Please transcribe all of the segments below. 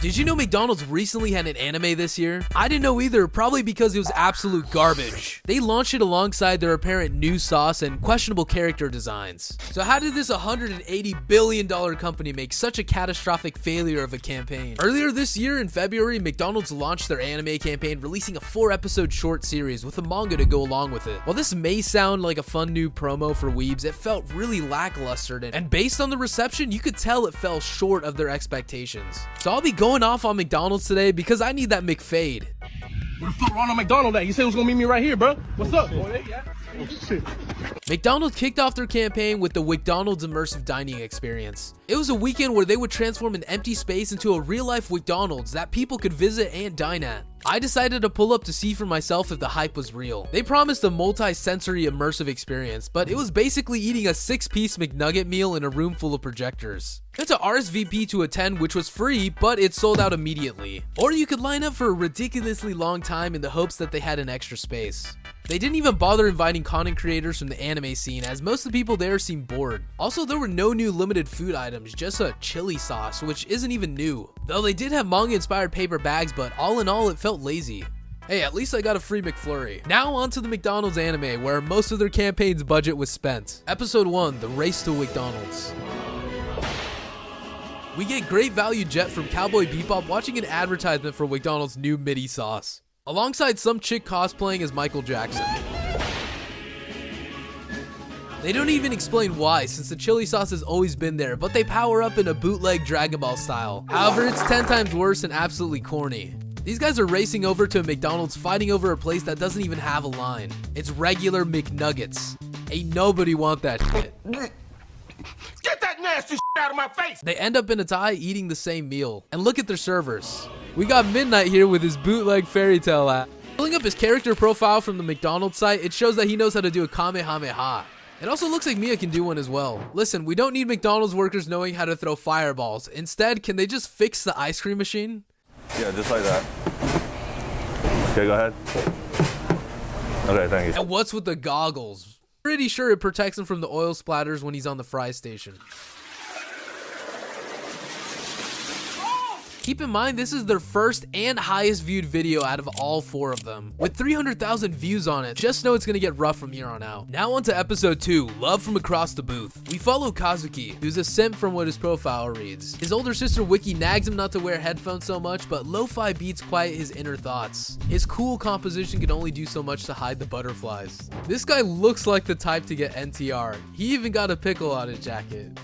Did you know McDonald's recently had an anime this year? I didn't know either, probably because it was absolute garbage. They launched it alongside their apparent new sauce and questionable character designs. So how did this $180 billion company make such a catastrophic failure of a campaign? Earlier this year in February, McDonald's launched their anime campaign, releasing a 4-episode short series with a manga to go along with it. While this may sound like a fun new promo for weebs, it felt really lackluster, and based on the reception, you could tell it fell short of their expectations. So I'll be going off on McDonald's today because I need that McFade. Where the fuck Ronald McDonald at? You said he was gonna meet me right here, bro. What's up? Oh, yeah. Oh, shit. McDonald's kicked off their campaign with the WcDonald's immersive dining experience. It was a weekend where they would transform an empty space into a real-life McDonald's that people could visit and dine at. I decided to pull up to see for myself if the hype was real. They promised a multi-sensory immersive experience, but it was basically eating a 6-piece McNugget meal in a room full of projectors. It's a RSVP to attend, which was free, but it sold out immediately. Or you could line up for a ridiculously long time in the hopes that they had an extra space. They didn't even bother inviting content creators from the anime scene, as most of the people there seemed bored. Also, there were no new limited food items, just a chili sauce, which isn't even new. Though they did have manga-inspired paper bags, but all in all, it felt lazy. Hey, at least I got a free McFlurry. Now on to the McDonald's anime, where most of their campaign's budget was spent. Episode 1, The Race to McDonald's. We get great value Jet from Cowboy Bebop watching an advertisement for McDonald's new midi sauce, alongside some chick cosplaying as Michael Jackson. They don't even explain why, since the chili sauce has always been there, but they power up in a bootleg Dragon Ball style. However, it's 10 times worse and absolutely corny. These guys are racing over to a McDonald's fighting over a place that doesn't even have a line. It's regular McNuggets. Ain't nobody want that shit. Get that nasty shit out of my face! They end up in a tie eating the same meal. And look at their servers. We got Midnight here with his bootleg fairy tale app. Pulling up his character profile from the McDonald's site, it shows that he knows how to do a Kamehameha. It also looks like Mia can do one as well. Listen, we don't need McDonald's workers knowing how to throw fireballs. Instead, can they just fix the ice cream machine? Yeah, just like that. Okay, go ahead. Okay, thank you. And what's with the goggles? Pretty sure it protects him from the oil splatters when he's on the fry station. Keep in mind, this is their first and highest viewed video out of all 4 of them. With 300,000 views on it, just know it's gonna get rough from here on out. Now on to episode 2, Love from Across the Booth. We follow Kazuki, who's a simp from what his profile reads. His older sister Wiki nags him not to wear headphones so much, but lo-fi beats quiet his inner thoughts. His cool composition can only do so much to hide the butterflies. This guy looks like the type to get NTR. He even got a pickle on his jacket.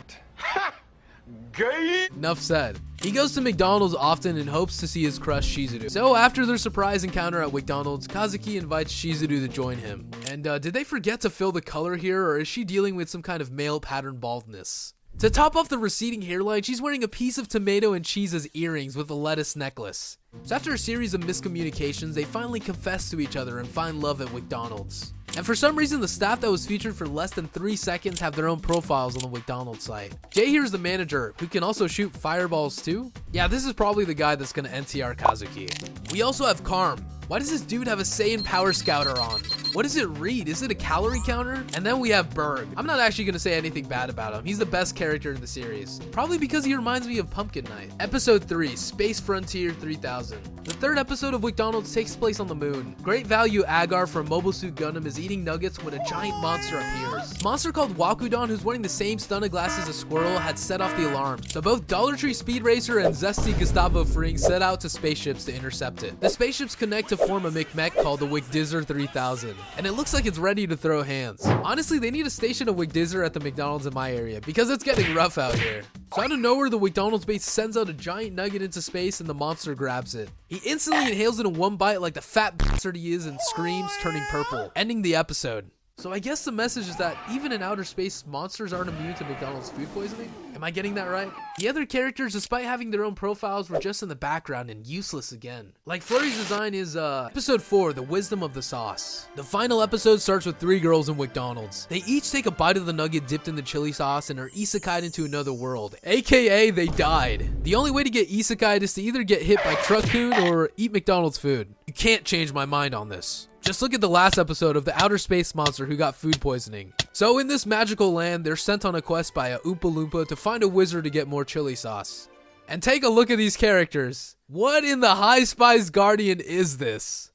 Gay. Enough said. He goes to McDonald's often in hopes to see his crush Shizuru. So after their surprise encounter at McDonald's, Kazuki invites Shizuru to join him. And did they forget to fill the color here, or is she dealing with some kind of male pattern baldness? To top off the receding hairline, she's wearing a piece of tomato and cheese as earrings with a lettuce necklace. So after a series of miscommunications, they finally confess to each other and find love at McDonald's. And for some reason, the staff that was featured for less than 3 seconds have their own profiles on the McDonald's site. Jay here is the manager, who can also shoot fireballs too. Yeah, this is probably the guy that's gonna NTR Kazuki. We also have Karm. Why does this dude have a Saiyan Power Scouter on? What does it read? Is it a calorie counter? And then we have Berg. I'm not actually gonna say anything bad about him. He's the best character in the series. Probably because he reminds me of Pumpkin Knight. Episode 3, Space Frontier 3000. The 3rd episode of McDonald's takes place on the moon. Great value Agar from Mobile Suit Gundam is eating nuggets when a giant monster appears. Monster called WcDonald, who's wearing the same stunted glasses as Squirrel, had set off the alarm. So both Dollar Tree Speed Racer and Zesty Gustavo Fring set out to spaceships to intercept it. The spaceships connect to form a McMech called the WcDizzer 3000, and it looks like it's ready to throw hands. Honestly, they need to station a WcDizzer at the McDonald's in my area because it's getting rough out here. So out of nowhere, the McDonald's base sends out a giant nugget into space and the monster grabs it. He instantly inhales it in one bite like the fat bastard he is and screams, turning purple, ending the episode. So I guess the message is that even in outer space, monsters aren't immune to McDonald's food poisoning? Am I getting that right? The other characters, despite having their own profiles, were just in the background and useless again. Like Flurry's design is, episode 4, The Wisdom of the Sauce. The final episode starts with 3 girls in McDonald's. They each take a bite of the nugget dipped in the chili sauce and are isekai'd into another world, aka they died. The only way to get isekai'd is to either get hit by Truck-kun or eat McDonald's food. You can't change my mind on this. Just look at the last episode of the outer space monster who got food poisoning. So in this magical land, they're sent on a quest by a Oompa Loompa to find a wizard to get more chili sauce. And take a look at these characters. What in the High Spice Guardian is this?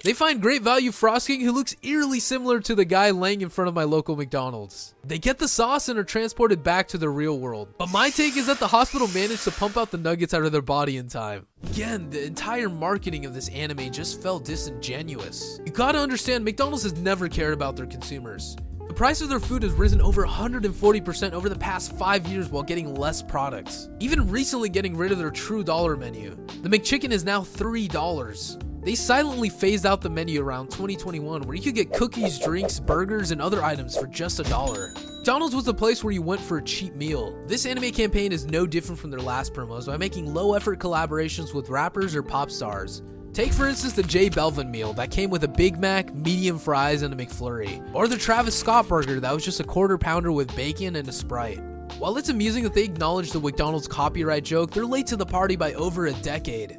They find great value Frosking, who looks eerily similar to the guy laying in front of my local McDonald's. They get the sauce and are transported back to the real world. But my take is that the hospital managed to pump out the nuggets out of their body in time. Again, the entire marketing of this anime just felt disingenuous. You gotta understand, McDonald's has never cared about their consumers. The price of their food has risen over 140% over the past 5 years while getting less products. Even recently getting rid of their true dollar menu. The McChicken is now $3. They silently phased out the menu around 2021 where you could get cookies, drinks, burgers, and other items for just $1. McDonald's was the place where you went for a cheap meal. This anime campaign is no different from their last promos by making low-effort collaborations with rappers or pop stars. Take for instance the J Belvin meal that came with a Big Mac, medium fries, and a McFlurry. Or the Travis Scott burger that was just a quarter pounder with bacon and a Sprite. While it's amusing that they acknowledge the McDonald's copyright joke, they're late to the party by over a decade.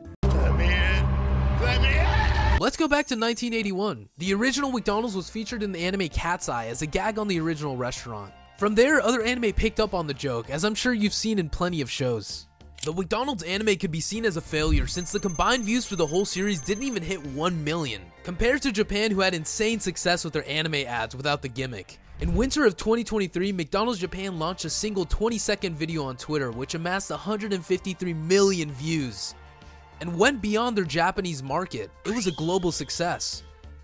Let's go back to 1981. The original McDonald's was featured in the anime Cat's Eye as a gag on the original restaurant. From there, other anime picked up on the joke, as I'm sure you've seen in plenty of shows. The McDonald's anime could be seen as a failure since the combined views for the whole series didn't even hit 1 million, compared to Japan, who had insane success with their anime ads without the gimmick. In winter of 2023, McDonald's Japan launched a single 20-second video on Twitter, which amassed 153 million views. And went beyond their Japanese market. It was a global success.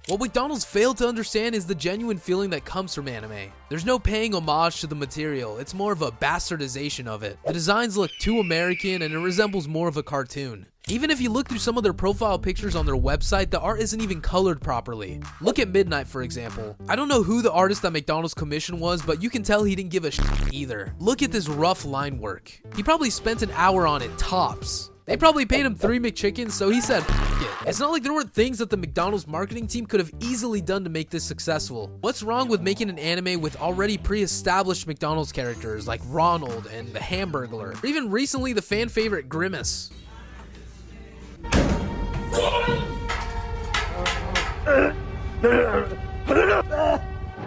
What McDonald's failed to understand is the genuine feeling that comes from anime. There's no paying homage to the material, it's more of a bastardization of it. The designs look too American and it resembles more of a cartoon. Even if you look through some of their profile pictures on their website, the art isn't even colored properly. Look at Midnight, for example. I don't know who the artist that McDonald's commission was, but you can tell he didn't give a shit either. Look at this rough line work. He probably spent an hour on it, tops. They probably paid him 3 McChickens, so he said, F it. It's not like there weren't things that the McDonald's marketing team could have easily done to make this successful. What's wrong with making an anime with already pre-established McDonald's characters like Ronald and the Hamburglar, or even recently the fan favorite Grimace?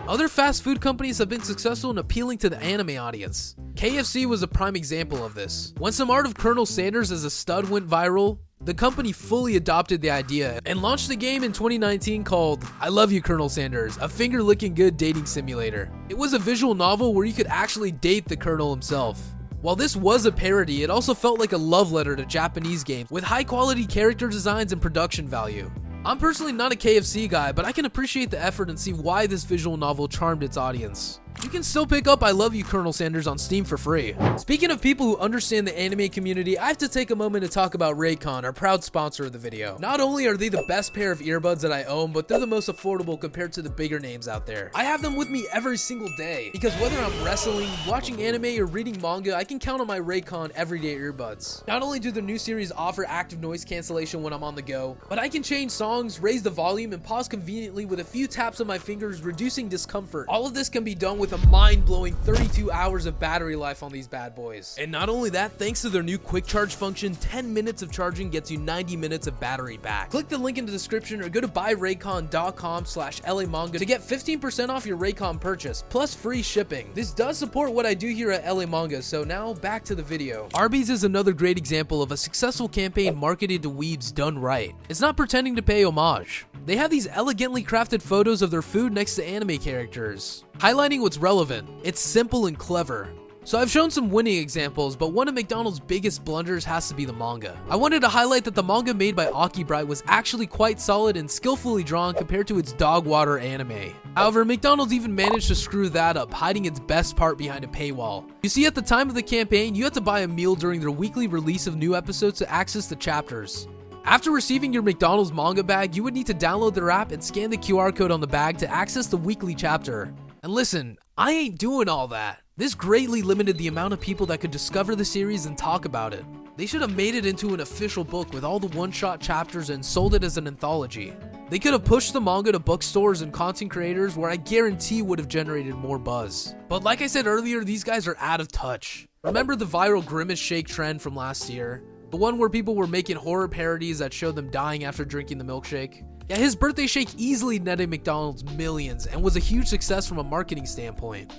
Other fast food companies have been successful in appealing to the anime audience. KFC was a prime example of this. When some art of Colonel Sanders as a stud went viral, the company fully adopted the idea and launched a game in 2019 called I Love You Colonel Sanders, a finger-licking good dating simulator. It was a visual novel where you could actually date the Colonel himself. While this was a parody, it also felt like a love letter to Japanese games with high-quality character designs and production value. I'm personally not a KFC guy, but I can appreciate the effort and see why this visual novel charmed its audience. You can still pick up I Love You Colonel Sanders on Steam for free. Speaking of people who understand the anime community, I have to take a moment to talk about Raycon, our proud sponsor of the video. Not only are they the best pair of earbuds that I own, but they're the most affordable compared to the bigger names out there. I have them with me every single day, because whether I'm wrestling, watching anime, or reading manga, I can count on my Raycon everyday earbuds. Not only do the new series offer active noise cancellation when I'm on the go, but I can change songs, raise the volume, and pause conveniently with a few taps of my fingers, reducing discomfort. All of this can be done with a mind-blowing 32 hours of battery life on these bad boys. And not only that, thanks to their new quick charge function, 10 minutes of charging gets you 90 minutes of battery back. Click the link in the description or go to buyraycon.com/LAmanga to get 15% off your Raycon purchase, plus free shipping. This does support what I do here at LA Manga, so now back to the video. Arby's is another great example of a successful campaign marketed to weebs done right. It's not pretending to pay homage. They have these elegantly crafted photos of their food next to anime characters, highlighting what's relevant. It's simple and clever. So I've shown some winning examples, but one of McDonald's biggest blunders has to be the manga. I wanted to highlight that the manga made by Aki Bright was actually quite solid and skillfully drawn compared to its dog water anime. However, McDonald's even managed to screw that up, hiding its best part behind a paywall. You see, at the time of the campaign, you had to buy a meal during their weekly release of new episodes to access the chapters. After receiving your McDonald's manga bag, you would need to download their app and scan the QR code on the bag to access the weekly chapter. And listen, I ain't doing all that. This greatly limited the amount of people that could discover the series and talk about it. They should have made it into an official book with all the one-shot chapters and sold it as an anthology. They could have pushed the manga to bookstores and content creators where I guarantee would have generated more buzz. But like I said earlier, these guys are out of touch. Remember the viral Grimace shake trend from last year? The one where people were making horror parodies that showed them dying after drinking the milkshake? Yeah, his birthday shake easily netted McDonald's millions and was a huge success from a marketing standpoint.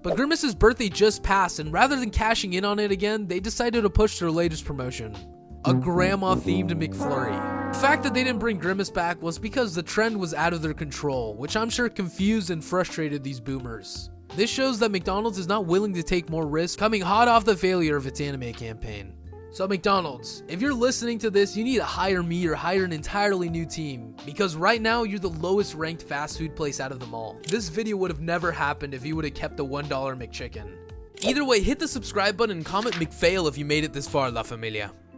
But Grimace's birthday just passed, and rather than cashing in on it again, they decided to push their latest promotion, a grandma-themed McFlurry. The fact that they didn't bring Grimace back was because the trend was out of their control, which I'm sure confused and frustrated these boomers. This shows that McDonald's is not willing to take more risks, coming hot off the failure of its anime campaign. So McDonald's, if you're listening to this, you need to hire me or hire an entirely new team, because right now you're the lowest ranked fast food place out of them all. This video would have never happened if you would have kept the $1 McChicken. Either way, hit the subscribe button and comment McFail if you made it this far, La Familia.